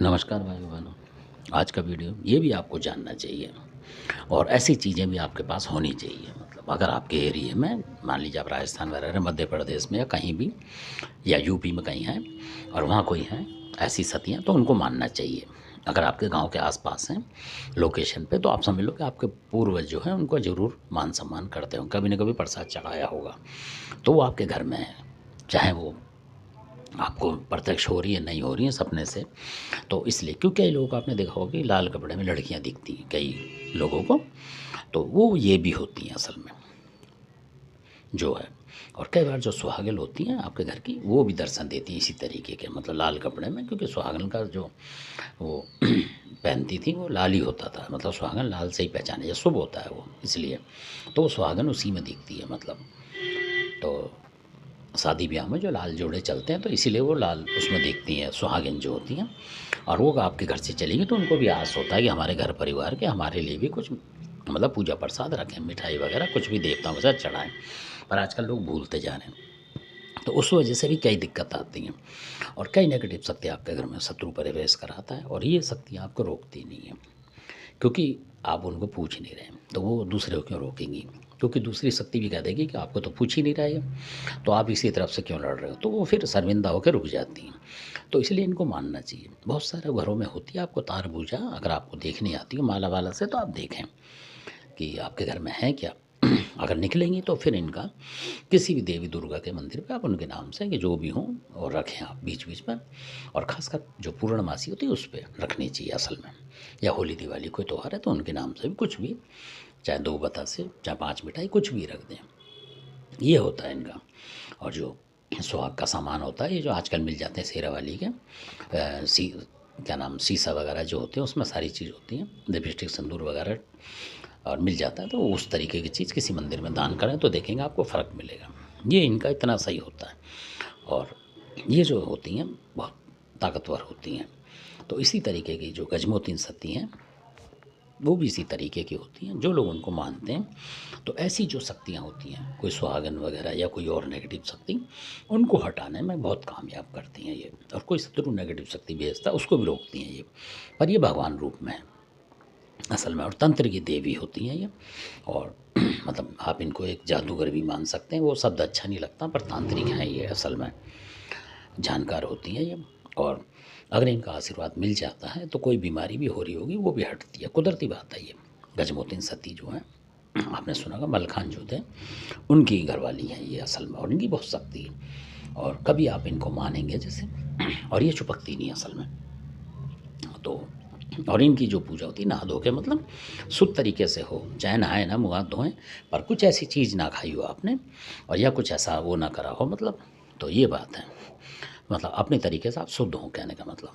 नमस्कार भाई बहनों। आज का वीडियो ये भी आपको जानना चाहिए और ऐसी चीज़ें भी आपके पास होनी चाहिए। मतलब अगर आपके एरिया में मान लीजिए आप राजस्थान वगैरह मध्य प्रदेश में या कहीं भी या यूपी में कहीं हैं और वहाँ कोई हैं ऐसी सतियाँ, तो उनको मानना चाहिए। अगर आपके गांव के आसपास हैं लोकेशन पे, तो आप समझ लो कि आपके पूर्वज जो हैं उनको ज़रूर मान सम्मान करते हो, कभी ना कभी प्रसाद चढ़ाया होगा, तो वो आपके घर में है। चाहे वो आपको प्रत्यक्ष हो रही है, नहीं हो रही है सपने से, तो इसलिए क्योंकि कई लोगों को आपने देखा होगा कि लाल कपड़े में लड़कियां दिखती हैं कई लोगों को, तो वो ये भी होती हैं असल में जो है। और कई बार जो सुहागन होती हैं आपके घर की, वो भी दर्शन देती हैं इसी तरीके के, मतलब लाल कपड़े में, क्योंकि सुहागन का जो वो पहनती थी वो लाल ही होता था, मतलब सुहागन लाल से ही पहचाने या शुभ होता है वो, इसलिए तो वो सुहागन उसी में दिखती है। मतलब तो शादी ब्याह में जो लाल जोड़े चलते हैं, तो इसीलिए वो लाल उसमें देखती हैं सुहागिन जो होती हैं। और वो आपके घर से चलेंगी तो उनको भी आस होता है कि हमारे घर परिवार के हमारे लिए भी कुछ मतलब पूजा प्रसाद रखें, मिठाई वगैरह कुछ भी देवताओं के साथ चढ़ाएं। पर आजकल लोग भूलते जा रहे हैं, तो उस वजह से भी कई दिक्कत आती हैं और कई नेगेटिव शक्ति आपके घर में शत्रु प्रवेश कराता है, और ये शक्तियाँ आपको रोकती नहीं है क्योंकि आप उनको पूछ नहीं रहे हैं, तो वो दूसरे को क्यों रोकेंगी? क्योंकि दूसरी शक्ति भी कह देगी कि आपको तो पूछ ही नहीं रहा है, तो आप इसी तरफ से क्यों लड़ रहे हो? तो वो फिर शर्मिंदा होकर रुक जाती हैं। तो इसलिए इनको मानना चाहिए। बहुत सारे घरों में होती है आपको तार पूजा, अगर आपको देखनी आती हो माला वाला से, तो आप देखें कि आपके घर में है क्या। अगर निकलेंगी तो फिर इनका किसी भी देवी दुर्गा के मंदिर पे आप उनके नाम से कि जो भी हों और रखें आप बीच बीच में, और ख़ासकर जो पूर्णमासी होती है उस पर रखनी चाहिए असल में। या होली दिवाली कोई त्यौहार है तो उनके नाम से भी कुछ भी, चाहे 2 बतासे चाहे 5 मिठाई कुछ भी रख दें, ये होता है इनका। और जो सुहाग का सामान होता है, ये जो आजकल मिल जाते हैं शेरावाली के क्या नाम शीशा वगैरह जो होते हैं उसमें सारी चीज़ होती हैं, लिपस्टिक सिंदूर वगैरह, और मिल जाता है, तो उस तरीके की चीज़ किसी मंदिर में दान करें तो देखेंगे आपको फ़र्क मिलेगा। ये इनका इतना सही होता है। और ये जो होती हैं बहुत ताकतवर होती हैं। तो इसी तरीके की जो गजमोतीन सती हैं वो भी इसी तरीके की होती हैं, जो लोग उनको मानते हैं। तो ऐसी जो शक्तियाँ होती हैं, कोई सुहागन वगैरह या कोई और नेगेटिव शक्ति, उनको हटाने में बहुत कामयाब करती हैं ये। और कोई शत्रु नेगेटिव शक्ति भेजता है उसको भी रोकती हैं ये, पर ये भगवान रूप में है असल में, और तंत्र की देवी होती हैं ये। और मतलब आप इनको एक जादूगर भी मान सकते हैं, वो शब्द अच्छा नहीं लगता, पर तांत्रिक हैं ये असल में, जानकार होती हैं ये। और अगर इनका आशीर्वाद मिल जाता है तो कोई बीमारी भी हो रही होगी वो भी हटती है, कुदरती बात है ये। गजमोतीन सती जो है, आपने सुना होगा मलखान जो थे उनकी घरवाली हैं ये असल में, और इनकी बहुत शक्ति है। और कभी आप इनको मानेंगे जैसे, और ये चिपकती नहीं असल में। तो और इनकी जो पूजा होती है नहा धो के, मतलब शुद्ध तरीके से हो, चाहे नहाए ना मुँह हाथ धोएं, पर कुछ ऐसी चीज़ ना खाई हो आपने, और या कुछ ऐसा वो ना करा हो, मतलब तो ये बात है। मतलब अपने तरीके से आप शुद्ध हों, कहने का मतलब।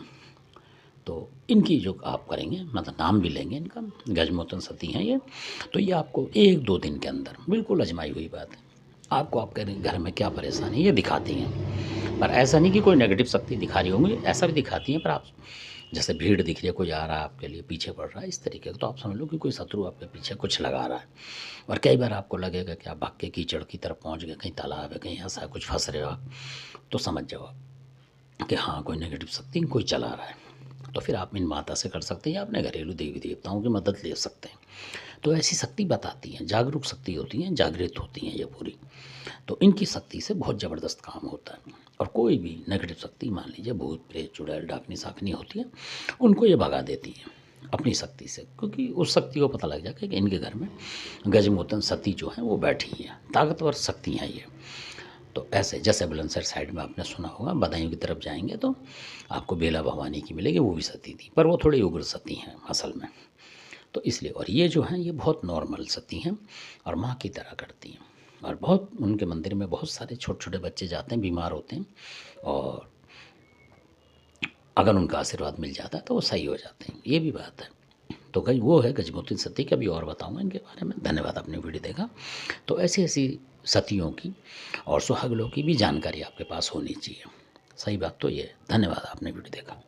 तो इनकी जो आप करेंगे, मतलब नाम भी लेंगे इनका, गजमोतन सती हैं ये, तो ये आपको 1-2 दिन के अंदर, बिल्कुल आजमाई हुई बात है, आपको आपके घर में क्या परेशानी है ये दिखाती हैं। पर ऐसा नहीं कि कोई नेगेटिव शक्ति दिखा रही होंगी, ऐसा भी दिखाती हैं, पर आप जैसे भीड़ दिख रही है, कोई आ रहा है आपके लिए पीछे पड़ रहा है इस तरीके का, तो आप समझ लो कि कोई शत्रु आपके पीछे कुछ लगा रहा है। और कई बार आपको लगेगा कि आप भाग के कीचड़ की तरफ पहुंच गए, कहीं तालाब है, कहीं ऐसा कुछ फंस रहे हो आप, तो समझ जाओ आप कि हाँ कोई नेगेटिव शक्ति कोई चला रहा है। तो फिर आप इन माता से कर सकते हैं या अपने घरेलू देवी देवताओं की मदद ले सकते हैं। तो ऐसी शक्ति बताती हैं, जागरूक शक्ति होती हैं, जागृत होती हैं ये पूरी। तो इनकी शक्ति से बहुत ज़बरदस्त काम होता है। और कोई भी नेगेटिव शक्ति, मान लीजिए भूत प्रेत चुड़ैल डाकनी साकनी होती है, उनको ये भगा देती हैं अपनी शक्ति से, क्योंकि उस शक्ति को पता लग जाता है कि इनके घर में गजमोतन सती जो है वो बैठी है, ताकतवर शक्ति हैं ये। तो ऐसे जैसे बुलंदशहर साइड में आपने सुना होगा, बदायूं की तरफ जाएंगे तो आपको बेला भवानी की मिलेगी, वो भी सती थी, पर वो थोड़ी उग्र सती हैं असल में। तो इसलिए, और ये जो हैं ये बहुत नॉर्मल सती हैं और माँ की तरह करती हैं। और बहुत उनके मंदिर में बहुत सारे छोटे छोटे बच्चे जाते हैं, बीमार होते हैं, और अगर उनका आशीर्वाद मिल जाता है तो वो सही हो जाते हैं, ये भी बात है। तो कहीं वो है गजमोतीन सती, का भी और बताऊंगा इनके बारे में। धन्यवाद आपने वीडियो देखा। तो ऐसी ऐसी सतियों की और सुहागलों की भी जानकारी आपके पास होनी चाहिए। सही बात तो ये है। धन्यवाद, आपने वीडियो देखा।